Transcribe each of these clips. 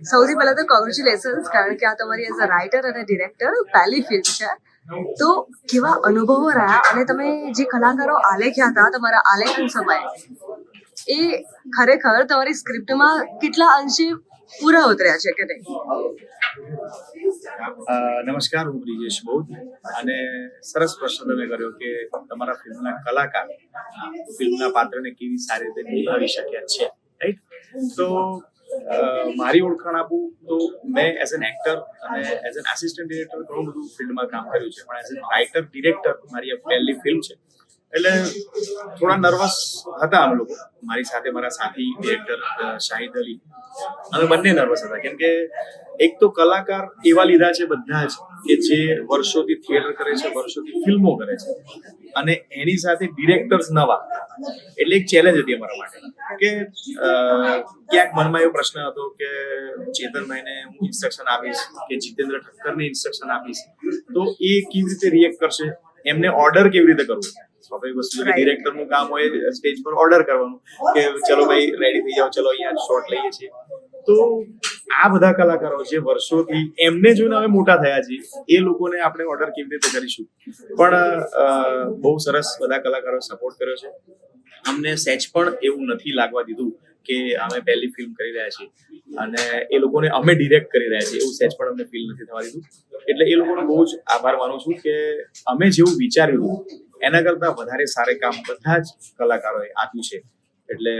સૌથી પહેલા તો કોંગ્રેચ્યુલેશન્સ, કારણ કે આ તમારી એઝ અ રાઇટર અને ડિરેક્ટર પહેલી ફિલ્મ છે. તો કેવા અનુભવો રહ્યા અને તમે જે કલાકારો આલેખ્યા હતા તમારા આલેખન સમયે, એ ખરેખર તમારી સ્ક્રિપ્ટમાં કેટલા અંશે પૂરા ઉતર્યા છે કે નહીં? નમસ્કાર, હું બ્રિજેશ બૌદ્ધ. અને સરસ પ્રશ્ન તમે કર્યો કે તમારા ફિલ્મના કલાકાર ફિલ્મના પાત્રને કેવી સારી રીતે નિભાવી શક્યા છે, રાઈટ? તો મારી ઓળખાણ આપું તો મેં એઝ એન એક્ટર અને એઝ એન આસિસ્ટન્ટ ડિરેક્ટર ઘણું બધું ફિલ્ડમાં કામ કર્યું છે, પણ એઝ એન રાઇટર ડિરેક્ટર મારી આ પહેલી ફિલ્મ છે એટલે થોડા નર્વસ હતા અમે લોકો. મારી સાથે મારા સાથી ડિરેક્ટર શાહિદ અલી, અમે બંને નર્વસ હતા, કેમ કે એક તો કલાકાર એવા લીધા છે બધા જ કે જે વર્ષોથી થિયેટર કરે છે, વર્ષોથી ફિલ્મો કરે છે, અને એની સાથે ડિરેક્ટર્સ નવા, એટલે એક ચેલેન્જ હતી અમારા માટે કે ક્યાંક મનમાં એવો પ્રશ્ન હતો કે ચેતનભાઈને હું ઇન્સ્ટ્રક્શન આપીશ કે જીતેન્દ્ર ઠક્કરને ઇન્સ્ટ્રક્શન આપીશ તો એ કેવી રીતે રિએક્ટ કરશે, એમને ઓર્ડર કેવી રીતે કરવું. સ્વાભાવિક વસ્તુ કે ડિરેક્ટરનું કામ હોય સ્ટેજ પર ઓર્ડર કરવાનું કે ચલો ભાઈ રેડી થઈ જાઓ, ચલો અહીંયા શોટ લઈએ છીએ. તો આ બધા કલાકારો જે વર્ષોથી એમને જોઈને અમે મોટા થયા છીએ, એ લોકોને આપણે ઓર્ડર કેવી રીતે કરીશું. પણ બહુ સરસ બધા કલાકારો સપોર્ટ કર્યો છે. અમને સહેજ પણ એવું નથી લાગવા દીધું કે અમે પહેલી ફિલ્મ કરી રહ્યા છીએ અને એ લોકોને અમે ડિરેક્ટ કરી રહ્યા છીએ, એવું સહેજ પણ અમને ફીલ નથી થવા દીધું. એટલે એ લોકોનો બહુ જ આભાર માનું છું કે અમે જેવું વિચાર્યું હતું એના કરતા વધારે સારું કામ બધા જ કલાકારોએ આપ્યું છે, એટલે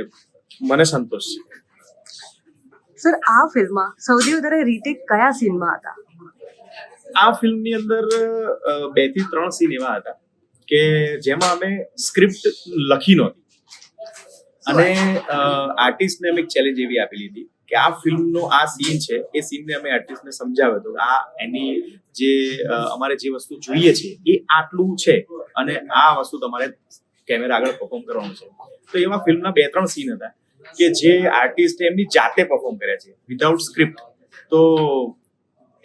મને સંતોષ છે. સર, આ ફિલ્મમાં સૌથી વધારે રીટેક કયા સીનમાં હતા? આ ફિલ્મની અંદર 2 થી 3 સીન એવા હતા કે જેમાં અમે સ્ક્રિપ્ટ લખી નહોતી અને આર્ટિસ્ટને અમે એક ચેલેન્જ એવી આપેલી હતી કે આ ફિલ્મનો આ સીન છે, એ સીનને અમે આર્ટિસ્ટને સમજાવ્યો હતો આ એની જે અમારે જે વસ્તુ જોઈએ છે એ આટલું છે અને આ વસ્તુ તમારે કેમેરા આગળ પરફોર્મ કરવાનું છે. તો એવા ફિલ્મના 2-3 સીન હતા કે જે આર્ટિસ્ટે એમની જાતે પરફોર્મ કર્યા છે વિધાઉટ સ્ક્રિપ્ટ. તો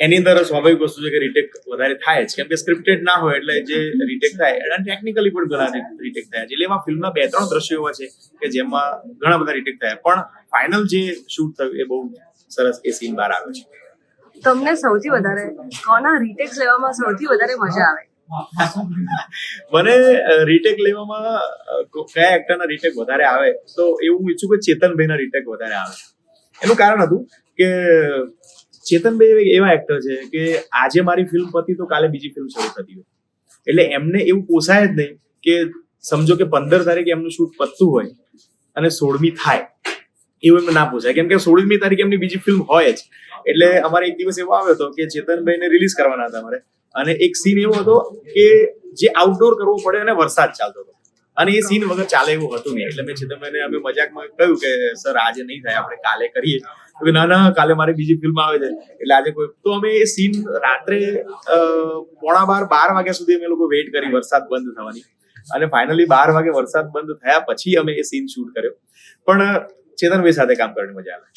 એની અંદર સ્વાભાવિક વસ્તુ છે કે રીટેક વધારે થાય જ, કેમ કે સ્ક્રિપ્ટેડ ના હોય એટલે જે રીટેક થાય અને ટેકનિકલી પણ ઘણા રીટેક થયા છે. એટલે એમાં ફિલ્મના 2-3 દ્રશ્યો એવા છે કે જેમાં ઘણા બધા રીટેક થયા, પણ ફાઇનલ જે શૂટ થયું એ બહુ સરસ એ સીન બહાર આવ્યો છે. તમને સૌથી વધારે કોના રીટેક્સ લેવામાં સૌથી વધારે મજા આવે? મને રીટેક લેવામાં કયા એક્ટરના રીટેક વધારે આવે તો એવું હું ઈચ્છું કે ચેતનભાઈના રીટેક વધારે આવે. એનું કારણ હતું કે ચેતનભાઈ એવા એક્ટર છે કે આજે મારી ફિલ્મ પતી તો કાલે બીજી ફિલ્મ શરૂ થતી હોય, એટલે એમને એવું પોસાય જ નહીં કે સમજો કે 15 તારીખે એમનું શૂટ પતતું હોય અને 16મી થાય, એવું એમને ના પોસાય, કેમ કે 16મી તારીખે એમની બીજી ફિલ્મ હોય જ. એટલે અમારે એક દિવસ એવો આવ્યો હતો કે ચેતનભાઈને રિલીઝ કરવાના હતા અમારે, અને એક સીન એવો હતો કે જે આઉટડોર કરવો પડે અને વરસાદ ચાલતો હતો અને એ સીન વગર ચાલે એવું હતું નહીં. એટલે મેં ચેતનભાઈને અમે મજાકમાં કહ્યું કે સર આજે નહીં થાય, આપણે કાલે કરીએ. ના, કાલે મારી બીજી ફિલ્મ આવે છે એટલે આજે કોઈ. તો અમે એ સીન રાત્રે 11:30-12 વાગ્યા સુધી અમે લોકો વેઇટ કરી વરસાદ બંધ થવાની, અને ફાઇનલી 12 વાગે વરસાદ બંધ થયા પછી અમે એ સીન શૂટ કર્યો. પણ ચેતનભાઈ સાથે કામ કરવાની મજા આવે.